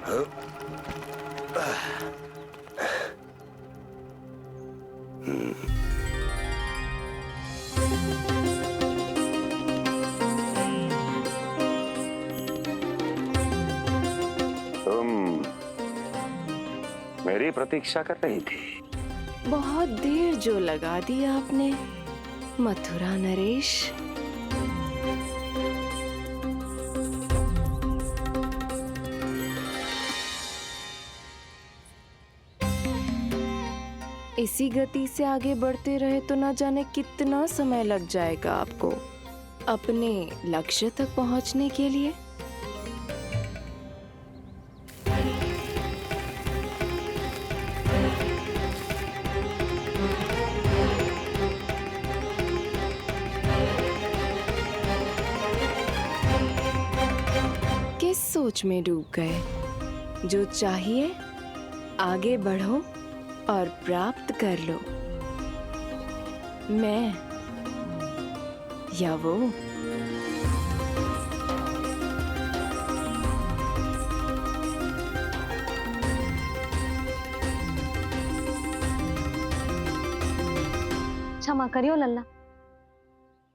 तुम मेरी प्रतीक्षा कर रही थी? बहुत देर जो लगा दी आपने मथुरा नरेश। इसी गति से आगे बढ़ते रहे तो न जाने कितना समय लग जाएगा आपको अपने लक्ष्य तक पहुंचने के लिए। किस सोच में डूब गए? जो चाहिए आगे बढ़ो और प्राप्त कर लो। मैं या वो? क्षमा करियो लल्ला,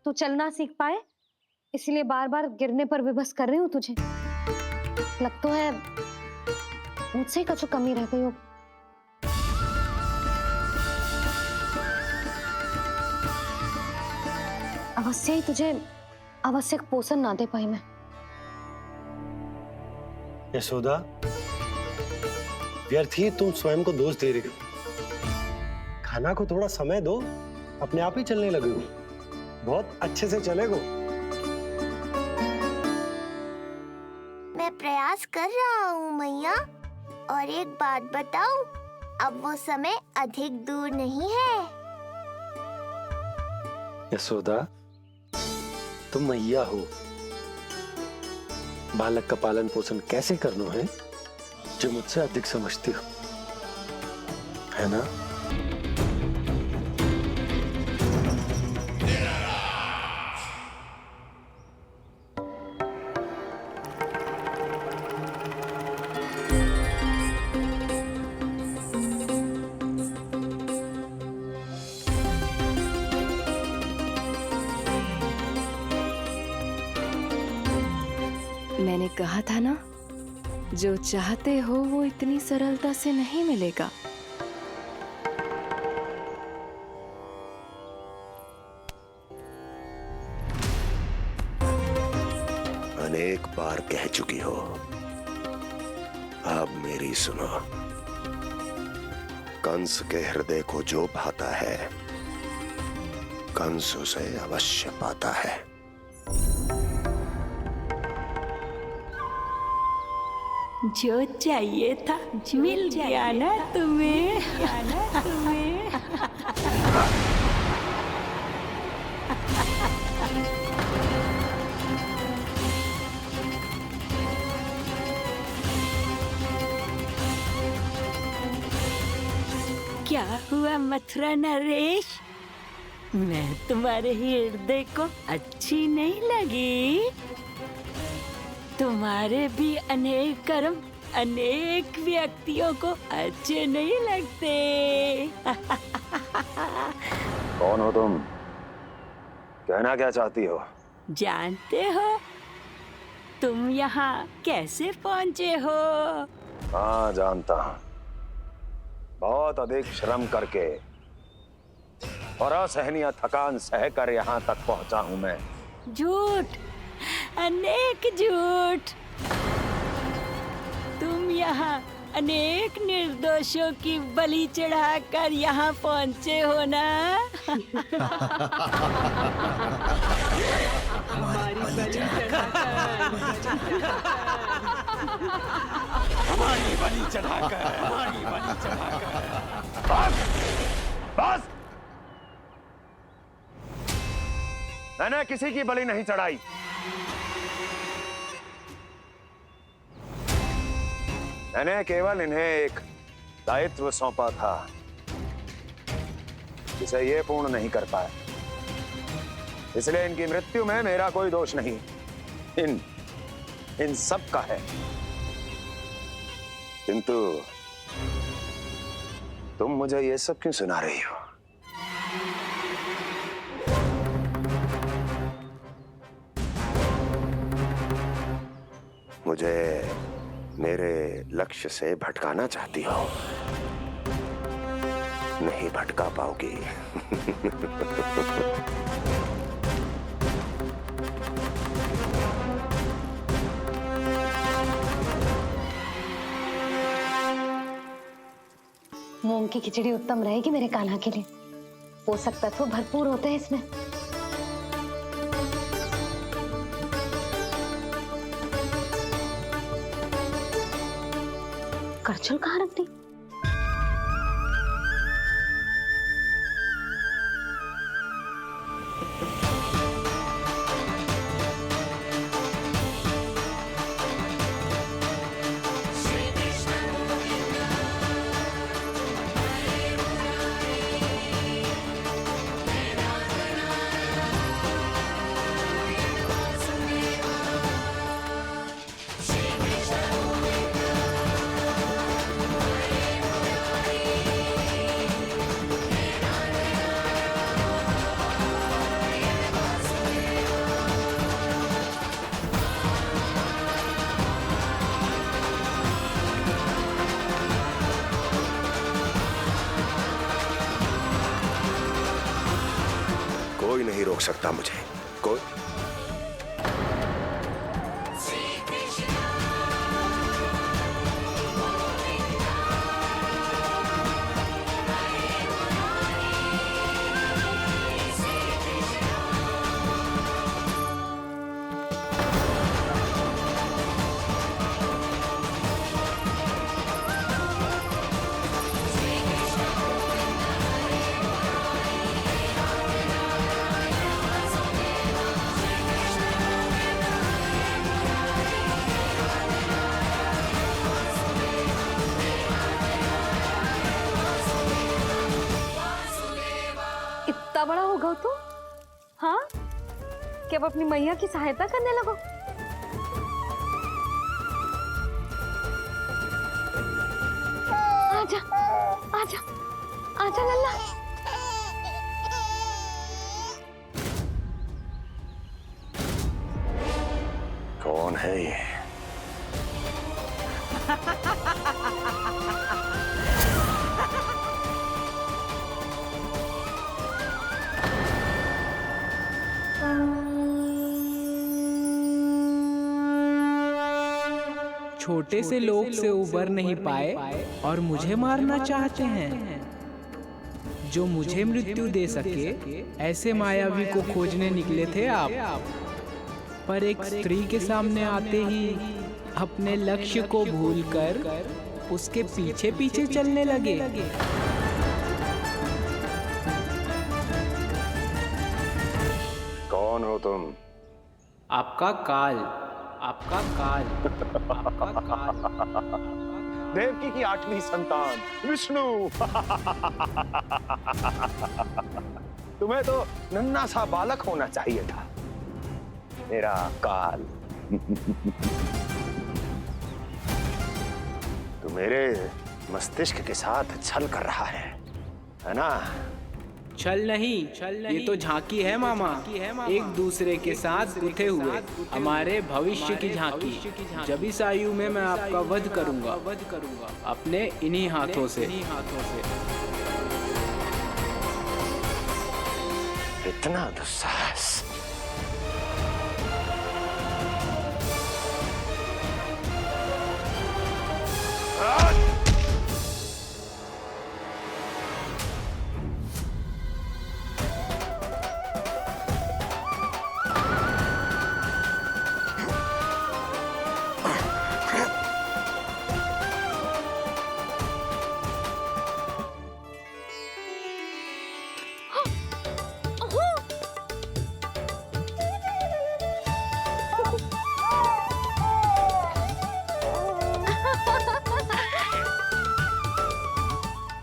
तू चलना सीख पाए इसलिए बार बार गिरने पर विवश कर रही हूँ तुझे। लगता है मुझसे कछु कमी रह गई हो। अवश्य ही तुझे आवश्यक पोषण ना दे पाई मैं। यशोदा, व्यर्थ ही तुम स्वयं को दोष दे रही हो। खाना को थोड़ा समय दो, अपने आप ही चलने लगेगो। बहुत अच्छे से चलेगो। मैं प्रयास कर रहा हूँ मैया। और एक बात बताऊं, अब वो समय अधिक दूर नहीं है। यशोदा, तुम मैया हो। बालक का पालन पोषण कैसे करना है जो मुझसे अधिक समझती हो, है ना? मैंने कहा था ना, जो चाहते हो वो इतनी सरलता से नहीं मिलेगा। अनेक बार कह चुकी हो, अब मेरी सुनो। कंस के हृदय को जो भाता है, कंस उसे अवश्य पाता है। जो चाहिए था मिल गया ना तुम्हें। क्या हुआ मथुरा नरेश? मैं तुम्हारे हृदय को अच्छी नहीं लगी? तुम्हारे भी अनेक कर्म अनेक व्यक्तियों को अच्छे नहीं लगते। कौन हो तुम? कहना क्या चाहती हो? जानते हो तुम यहाँ कैसे पहुँचे हो? हाँ, जानता हूँ। बहुत अधिक श्रम करके और असहनीय थकान सहकर यहाँ तक पहुँचा हूँ मैं। झूठ, अनेक झूठ। तुम यहाँ अनेक निर्दोषों की बलि चढ़ाकर यहाँ पहुँचे हो ना? हमारी बलि चढ़ाकर बस! मैंने किसी की बलि नहीं चढ़ाई। मैंने केवल इन्हें एक दायित्व सौंपा था जिसे ये पूर्ण नहीं कर पाए, इसलिए इनकी मृत्यु में मेरा कोई दोष नहीं, इन सब का है। किंतु तुम मुझे ये सब क्यों सुना रही हो? मुझे मेरे लक्ष्य से भटकाना चाहती हो? नहीं भटका पाओगी। मूंग की खिचड़ी उत्तम रहेगी मेरे कान्हा के लिए। पोषक तत्व भरपूर होते हैं इसमें। करछुल कहाँ रख दी? कोई नहीं रोक सकता मुझे। कोई इतना बड़ा हो गया तू? हाँ, कि अब अपनी मैया की सहायता करने लगो। आजा, आजा, आजा लल्ला। कौन है ये? छोटे से लोग से उबर नहीं पाए और मुझे मारना चाहते हैं। जो मुझे मृत्यु दे सके ऐसे मायावी को खोजने निकले थे आप, पर एक स्त्री के सामने आते ही अपने लक्ष्य को भूलकर उसके पीछे पीछे चलने लगे। कौन हो तुम? आपका काल, आपका काल, आपका काल। देवकी की 8वीं संतान विष्णु। तुम्हें तो नन्हा सा बालक होना चाहिए था। मेरा काल। तू मेरे मस्तिष्क के साथ छल कर रहा है ना? छल नहीं, ये तो झांकी है मामा। एक दूसरे के साथ गुथे हुए हमारे भविष्य की झांकी। जब इस आयु में मैं आपका वध करूंगा अपने इन्हीं हाथों से। इतना दुस्साहस!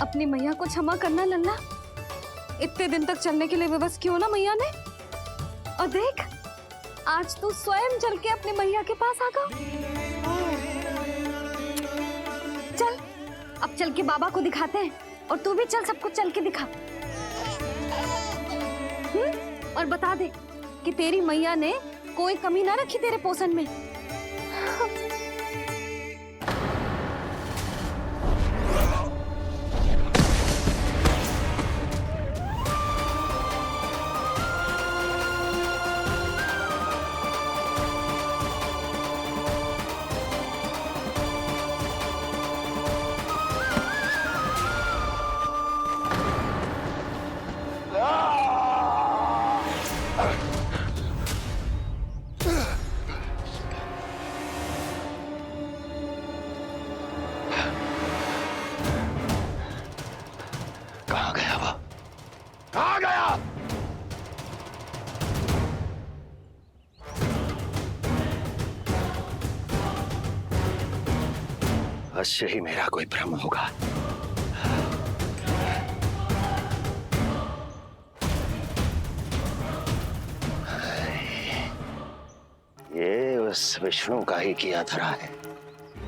अपनी मैया को क्षमा करना लल्ला। इतने दिन तक चलने के लिए विवश क्यों ना मैया ने। और देख, आज तू स्वयं चल के अपनी मैया के पास आ गया। चल के बाबा को दिखाते हैं, और तू भी चल, सबको चल के दिखा। और बता दे कि तेरी मैया ने कोई कमी ना रखी तेरे पोषण में। कहाँ गया वो? कहाँ गया? अवश्य ही मेरा कोई भ्रम होगा। ये उस विष्णु का ही किया धरा है।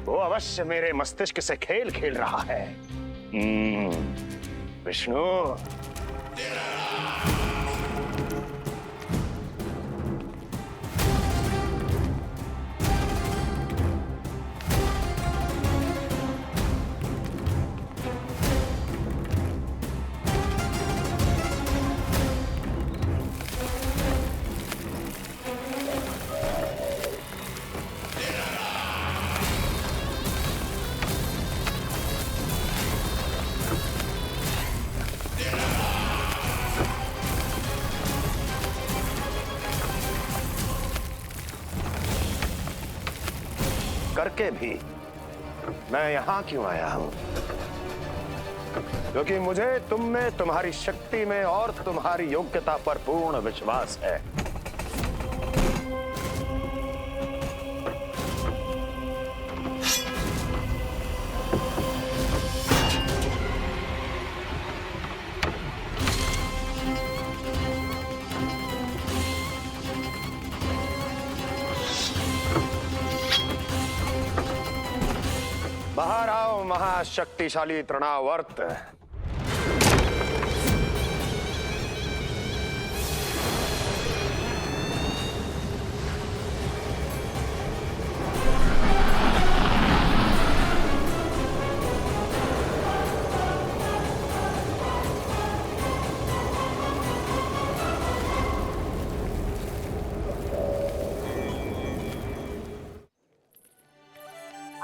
वो अवश्य मेरे मस्तिष्क से खेल खेल रहा है। विष्णु, करके भी मैं यहां क्यों आया हूं? क्योंकि मुझे तुम में, तुम्हारी शक्ति में और तुम्हारी योग्यता पर पूर्ण विश्वास है। बाहर आओ महाशक्तिशाली तृणावर्त।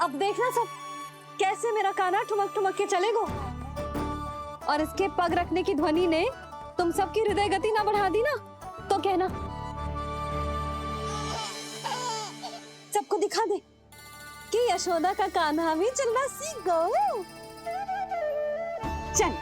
अब देखना सब कैसे मेरा कान्हा ठुमक ठुमक के चलेगो, और इसके पग रखने की ध्वनि ने तुम सबकी हृदय गति ना बढ़ा दी ना, तो कहना। सबको दिखा दे कि यशोदा का कान्हा भी चलना सीख गो। चल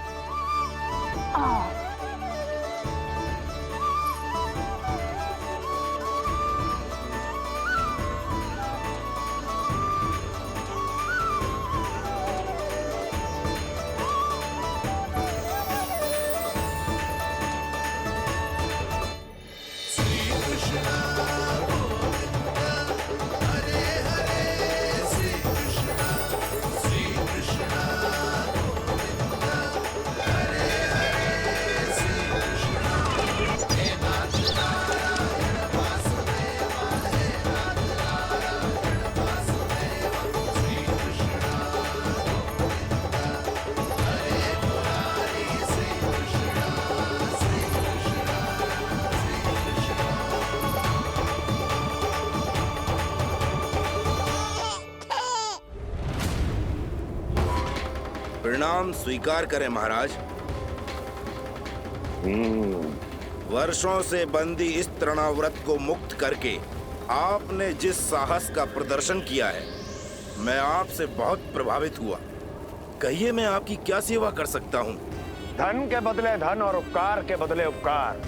प्रणाम स्वीकार करें महाराज। वर्षों से बंदी इस तृणाव्रत को मुक्त करके आपने जिस साहस का प्रदर्शन किया है, मैं आपसे बहुत प्रभावित हुआ। कहिए मैं आपकी क्या सेवा कर सकता हूँ? धन के बदले धन और उपकार के बदले उपकार,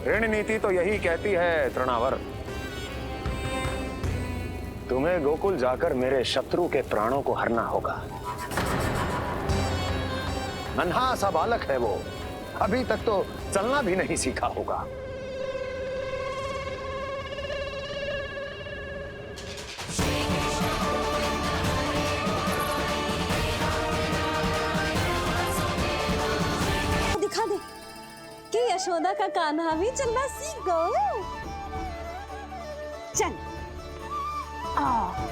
ऋण नीति तो यही कहती है तृणावर्त। तुम्हें गोकुल जाकर मेरे शत्रु के प्राणों को हरना होगा। नन्हा सा बालक है वो, अभी तक तो चलना भी नहीं सीखा होगा। यशोदा का कान्हा भी चलना सीख गयो। चल आओ।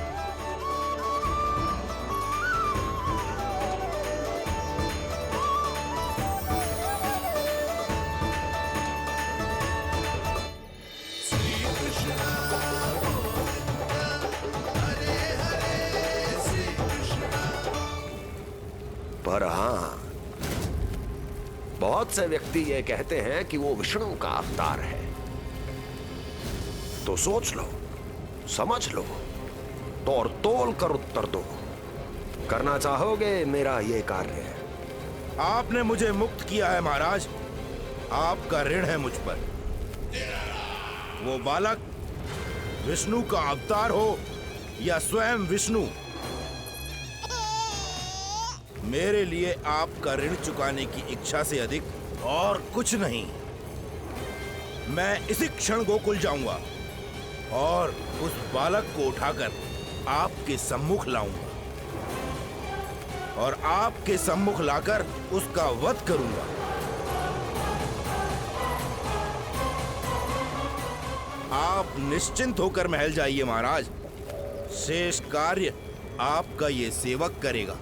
पर हाँ, बहुत से व्यक्ति ये कहते हैं कि वो विष्णु का अवतार है। तो सोच लो, समझ लो, तोड़ तोल कर उत्तर दो। करना चाहोगे मेरा ये कार्य? आपने मुझे मुक्त किया है महाराज, आपका ऋण है मुझ पर। वो बालक विष्णु का अवतार हो या स्वयं विष्णु, मेरे लिए आपका ऋण चुकाने की इच्छा से अधिक और कुछ नहीं। मैं इसी क्षण गोकुल जाऊंगा और उस बालक को उठाकर आपके सम्मुख लाऊंगा और आपके सम्मुख लाकर उसका वध करूंगा। आप निश्चिंत होकर महल जाइए महाराज, शेष कार्य आपका ये सेवक करेगा।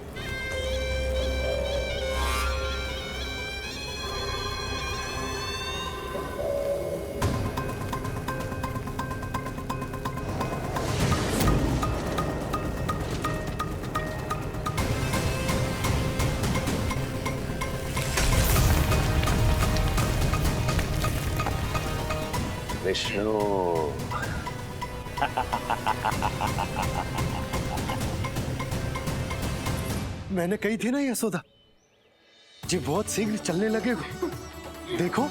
विष्णु, मैंने कही थी ना यशोदा जी, बहुत शीघ्र चलने लगे हो। देखो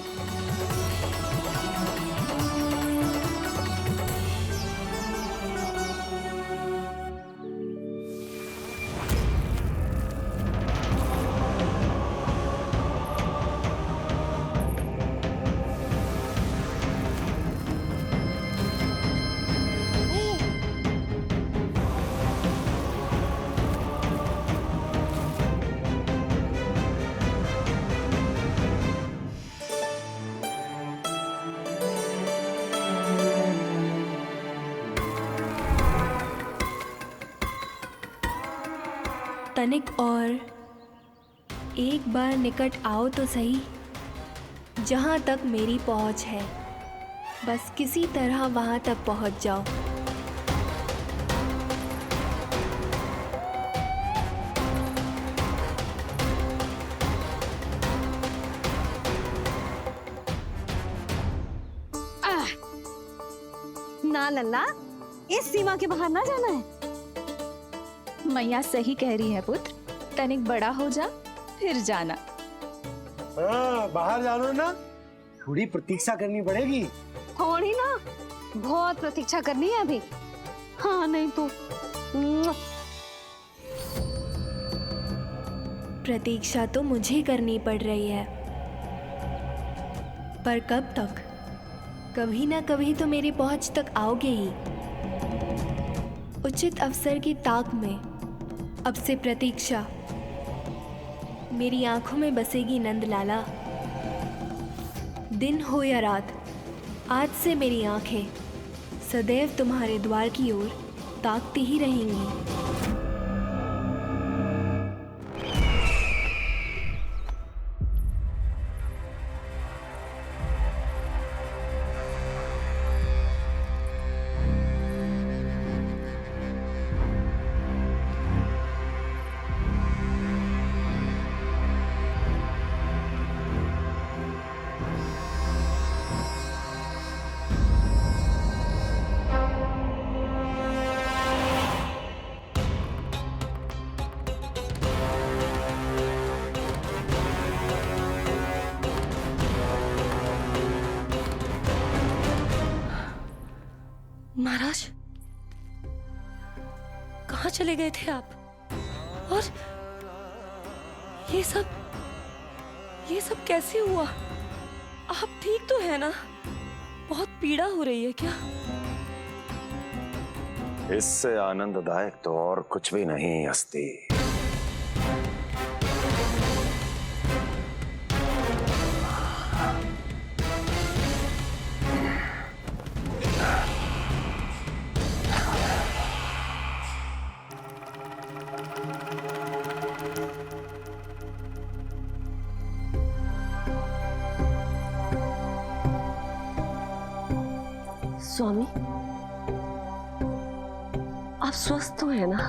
तनिक और एक बार निकट आओ तो सही, जहाँ तक मेरी पहुँच है। बस किसी तरह वहाँ तक पहुँच जाओ। ना लल्ला, इस सीमा के बाहर ना जाना है। मैया सही कह रही है पुत्र, तनिक बड़ा हो जा फिर जाना। हाँ, बाहर जानो ना, थोड़ी प्रतीक्षा करनी पड़ेगी। थोड़ी ना, बहुत प्रतीक्षा करनी है अभी। हाँ नहीं तो प्रतीक्षा तो मुझे करनी पड़ रही है, पर कब तक? कभी ना कभी तो मेरी पहुंच तक आओगे ही। उचित अवसर की ताक में अब से प्रतीक्षा मेरी आंखों में बसेगी नंदलाला। दिन हो या रात, आज से मेरी आंखें सदैव तुम्हारे द्वार की ओर ताकती ही रहेंगी। महाराज, कहाँ चले गए थे आप? और ये सब कैसे हुआ? आप ठीक तो है ना? बहुत पीड़ा हो रही है क्या? इससे आनंददायक तो और कुछ भी नहीं हस्ती। स्वामी, आप स्वस्थ तो है ना?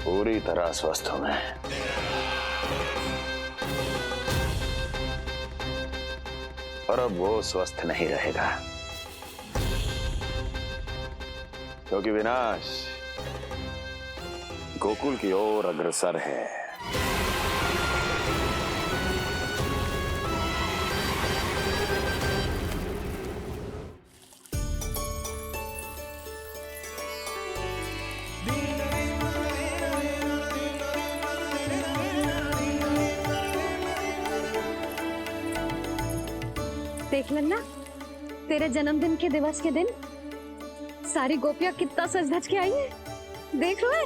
पूरी तरह स्वस्थ हूं मैं। और अब वो स्वस्थ नहीं रहेगा, क्योंकि विनाश गोकुल की ओर अग्रसर है। देख लेना, तेरे जन्मदिन के दिवस के दिन सारी गोपियां कितना सज धज के आई हैं। देख लो है।